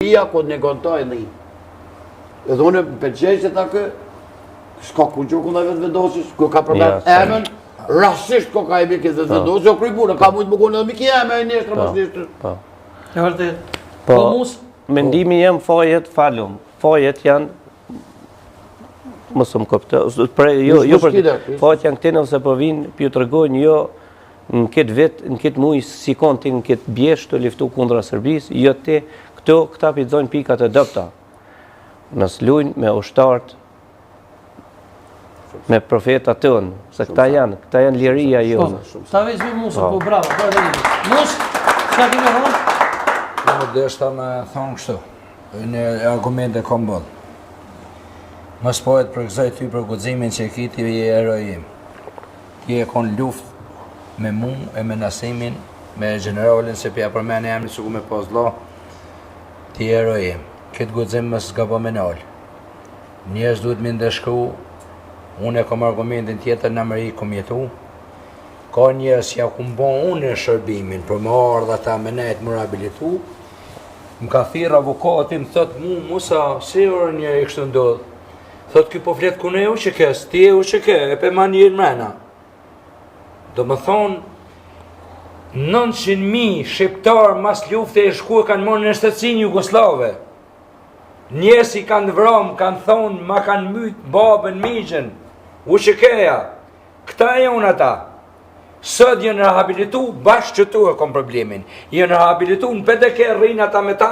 Ia ku negontoj dhe i. Edhe unë përqej që ta kë, s'ka ku që ku në vetë vendosës, ku ka problem emën, rasisht ku ka e mi këtë vendosës, o krybune, ka mujtë më kone dhe mi ki eme e nështër, mas nështër. E vërtet. Po mus? Mendimi jem fajet falum. Fajet janë, mësë më këptë, fajet janë këtene ose po vinë, pjo të rëgojnë jo në këtë vetë, në këtë mujë, si konti në këtë bjesht të liftu kundra Serbisë, jo te këta pidzojnë pikat e dëpta. Nësë lujnë me ushtartë, me profetat tënë, se këta janë liria jonë. Ta veç vi Musa, po bravo, Mus, shka kime thonë? Në deshta me thonë kështu, në argumente kom bëllë. Mos pojët për këzoj ty për gudzimin që e kiti i erojim. Ti e kon luft me mu e me Nasimin, me generalin se pja për mene jam në suku me pozlo, ti erojim. Këtë gudzim më s'gabo me nalë. Njerëz duhet me ndeshku, unë e kom argumentin tjetër në mëri kom jetu. Ka njerëz ja kum bon unë e shërbimin për më ardha ta me nejtë më rehabilitu. Më ka thirë avokatim, thot mu, Musa, si orë një i kështë ndodhë. Thot ky po fletë kune e u që kes, ti e u që ke, e pe ma njërë mrena. Do më thonë, 900.000 shqiptarë mas lufte e shku e kanë morë në shtetësin Jugoslave. Njerëz i kanë vram, kanë thonë, ma kanë mytë babën, migjen, u që keja. Këta e unë ata. Sot jënë rehabilitu, bashkë që tu e kom problemin. Jënë rehabilitu në PDK rrinë ata me ta,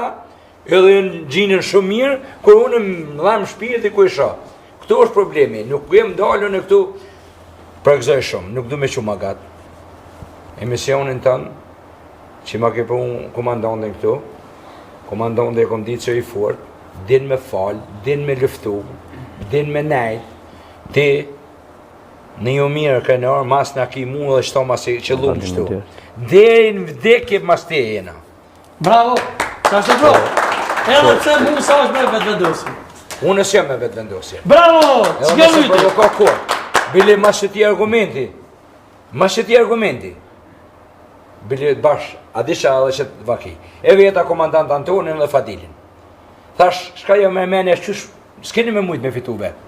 edhe në gjinën shumë mirë, kur unë më dhamë shpirti ku isha. Këtu është problemi, nuk jem dalë në këtu përgëzoj shumë, nuk du me që ma gatë. Emisionin tënë, që ma ke punë komandantën këtu, komandantën e kom ditë që i fort, din me falë, din me luftu, din me nejtë, ti në ju mirë kënër, mas në ki mu dhe shto mas i që lumë qëtu. Deri në vdekje mas te jena. Bravo, sa shtë bro. Edhe pse Musa është me vetë vendosje. Unë është jam me vetë vendosje. Bravo, që kjo myte. Edhe ka kur. Bile mas që ti argumenti. Mas që ti argumenti. Bile bashkë, a disha edhe që të vaki. E vjeta komandant Antonin dhe Fadilin. Thash, shka jo me mene, s'keni me mujtë me fitu vetë.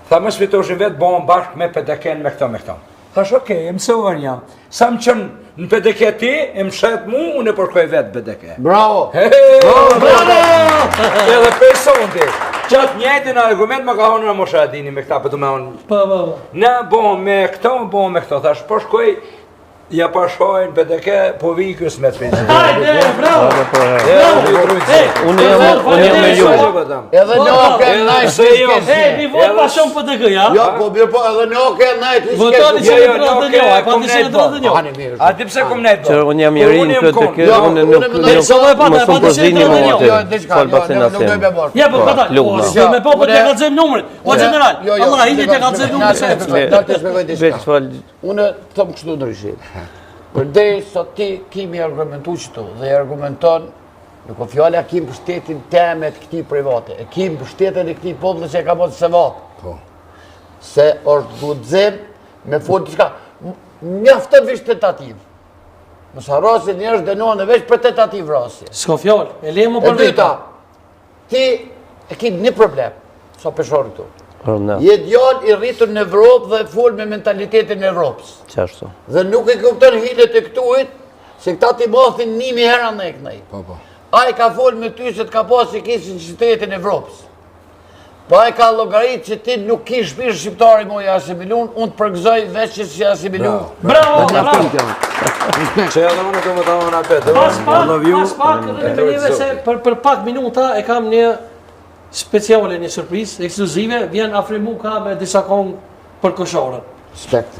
Tha, më s'fitoshin vetë, bohën bashkë me PDK me këto. Thash, okej, e mësëvar jam. Sa më qënë në PDK ti, e më shetë mu, unë e përkoj vetë PDK. Bravo! Bravo! Edhe pejson ti. Qatë njëjtin argument më ka honë në mosha adini me këta, për të me honë. Po. Ne bohën me këto, Thash, po shkoj, ja pashojnë PDK, po vikës me të pejson. Hajde, bravo! Unë jam me ju. Edhe në oke e najtë të s'kesi. Mi vot pa shumë PDK, ja? Jo, po edhe në oke e najtë të s'kesi. Votoni që në drotë dhe njo, pa të që në drotë dhe njo. A ti pse kom nejtë Që unë jam i rinë në PDK, unë nuk përzini më atë. Falë basen asem. Ja, po pata, me po të kalëzëm numërit. O general, Allah, hindi të kalëzëm numërit. Unë të më kështu në rishit. Përdej sa ti kimi argumentu qëtu dhe argumenton, nuk o fjale a kim për shtetin temet këti private, e kim për shtetin e këti poble që e ka bëtë se vatë. Se është gudzim me fund të shka. Njaftë vish tentativ. Mësë rasi njerës denohën e veç për tentativ rasi. S'ko fjallë, e le më për E dyta, ti e ki një problem, sa peshori këtu. Je djallë i rritur në Evropë dhe full me mentalitetin e Evropës. Qashtu. Dhe nuk e kupton hilet e këtuit, se këta ti mathin 1000 hera në e kënej. A i ka full me ty se të ka pas i kisin qytetin e Evropës. Po a i ka logarit që ti nuk ki shpirë shqiptari mu i asimilun, unë të përgëzoj veç që si asimilun. Bravo! Që edhe unë të më të më në apetë. Pas pak, edhe me njëve se për pak minuta e kam një speciale, një surprizë, ekskluzive, vjen afrimu ka me disa kongë për kosharën. Spekt.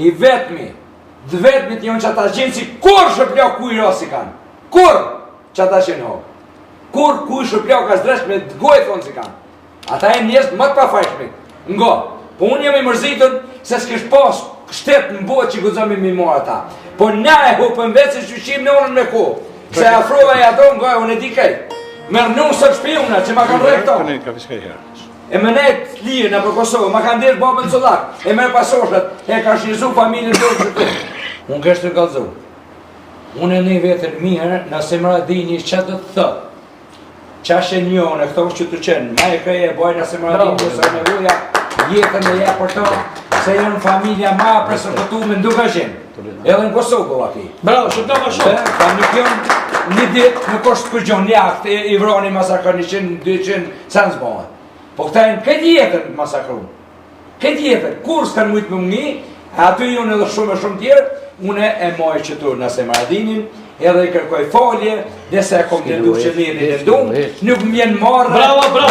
I vetëmi, dë vetëmi të jonë që ata gjenë si kur shëplok kuj rasi kanë. Kur që ata qenë ho. Kur kuj shëplok ka zdresh me të gojë thonë si kanë. Ata e njështë më të pafajshmi. Ngo, po unë jam i mërzitën se s'kesh pas shtetë në botë që gëzëmi mi mua ata. Po na e hupën vetë se qyqim në orën me ku. Se afrova e ato nga unë e di kej. Mërë nuk së shpijuna që ma kanë rejtë to. e më nejtë lirë në për Kosovë, ma kanë dirë babën Collak, e me pasoshet, e ka shnizu familjen të që të. Unë kështë të kalëzu. Unë e një vetër mirë, nëse më radini që të thëtë, qashe njone, këto është që të qenë, ma e kreje e bojnë nëse më radini, nëse në vuja, jetën e je për to, se janë familja ma presërpëtu me nduka qenë, edhe në Kosovë po ati. Bravo, shumë të shumë. Ta nuk janë një ditë, nuk është kërgjon një akt, i vroni masakër 100-200, sa në zbohë. Po këta e në këtë jetën masakru. Këtë jetën, kur s'kanë mujtë më mëni, aty unë edhe shumë e shumë tjerë, une e moj qëtur nëse Maradinin, edhe i kërkoj falje, dhe se e kom të ndu që mirë e ndumë, nuk më vjenë marrë,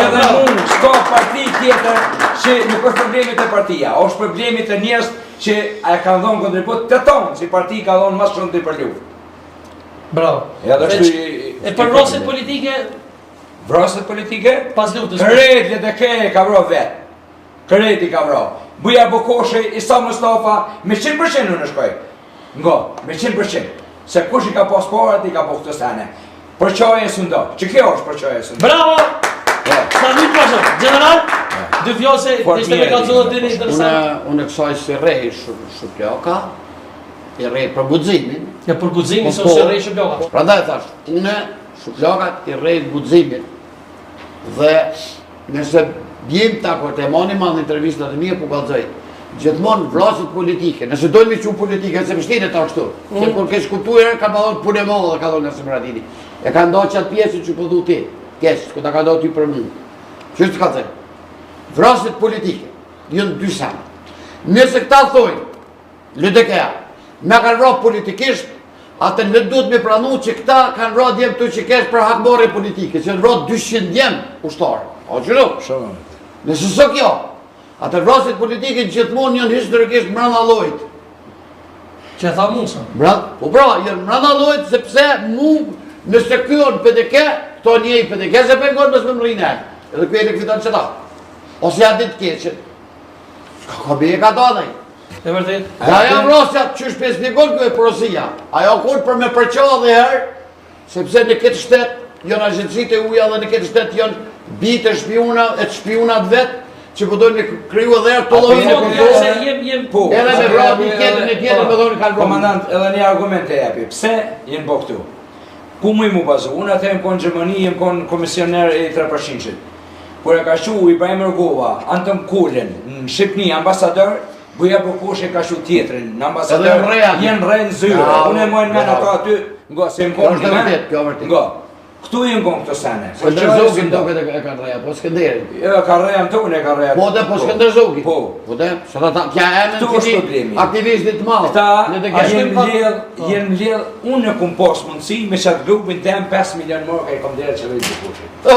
edhe unë s'ka parti tjetër që nuk është problemit e partia, është problemit e njerëz që e kanë dhonë kontribut të tonë, si parti ka dhonë mas shumë të për luft. Bravo. E për vraset politike? Vraset politike? Pas luftës. Kërejtlet e ke ka vro vetë. Kërejt i ka vro. Buja Bokoshe, Isa Mustafa, me 100% unë shkoj. Ngo, me 100%. Se kush i ka pas parat, i ka po këtë sene. Përqaje së ndo. Që kjo është përqaje së ndo? Bravo! Sa një pasho. General, dy fjose, ishte me ka zonë të një interesant. Unë e kësaj si rej Shupljaka, i rej për gudzimin. Ja, për gudzimin, së si rej Shupljaka. Pra ndaj thash, une Shupljaka i rej gudzimin. Dhe nëse bjem të akor të emani ma në intervjistat e mje, po kalzoj. Gjithmonë vlasit politike, nëse dojnë me që politike, se pështine ta kështu. Se kur kesh kuptuar, ka më dhonë punë e modhe dhe ka dhonë nëse Maradini. E ka ndohë qatë pjesë që përdu ti, kesh, ku ta ka ndohë ty për mu. Qështë të ka thënë? Vlasit politike, jënë dy sanë. Nëse këta thojnë, LDK-a, me kanë rrë politikisht, atë në duhet me pranu që këta kanë rrë djemë të që kesh për hakmore politike, që në rrë 200 djemë ushtarë. O që nuk? Nëse së kjo, atë vrasit politike gjithmonë njën historikisht mranda lojt. Që e tha Musa? Po pra, jënë mranda lojt, sepse mu, nëse kjo në PDK, këto një i PDK, se pengon mësë më mërinë e, edhe kjo e në këfiton që ta. Ose ja ditë keqen. Ka bje ka dadaj. E vërtet? Dhe aja vrasjat që shpesnikon kjo e porosia. Ajo kur për me përqa dhe herë, sepse në këtë shtet, jënë agjensit e uja dhe në këtë shtet jënë bitë e shpionat vetë, që përdojnë në kryu edhe erë të lojnë në kontrolë, edhe me vratë një tjetër në tjetër me dojnë kanë vronë. Komandant, edhe një argument e jepi, pse jenë bo këtu? Ku mu i mu bazu? Unë atë jem konë Gjermani, jem konë komisioner e 3%. Por e ka shu Ibrahim Ergova, Anton Kulin, në Shqipni, ambasador, Buja Bokoshe ka shu tjetërin, në ambasador, jenë rejnë zyre, unë e mojnë men ato aty, ngo, se jem konë një men, ngo. Këtu jenë konë këto sene. Skënderzogin do këtë e kanë reja, po Skënderin. Jo, ka reja në tonë e ka reja. Po dhe, po Skënderzogin. Po. Po dhe, së da ta, kja emën këti aktivistit malë. Këta jenë mledhë, unë e kumë posë mundësi, me qatë grupin tem 5 milion morë ka i kom dhere që vejtë të kushit.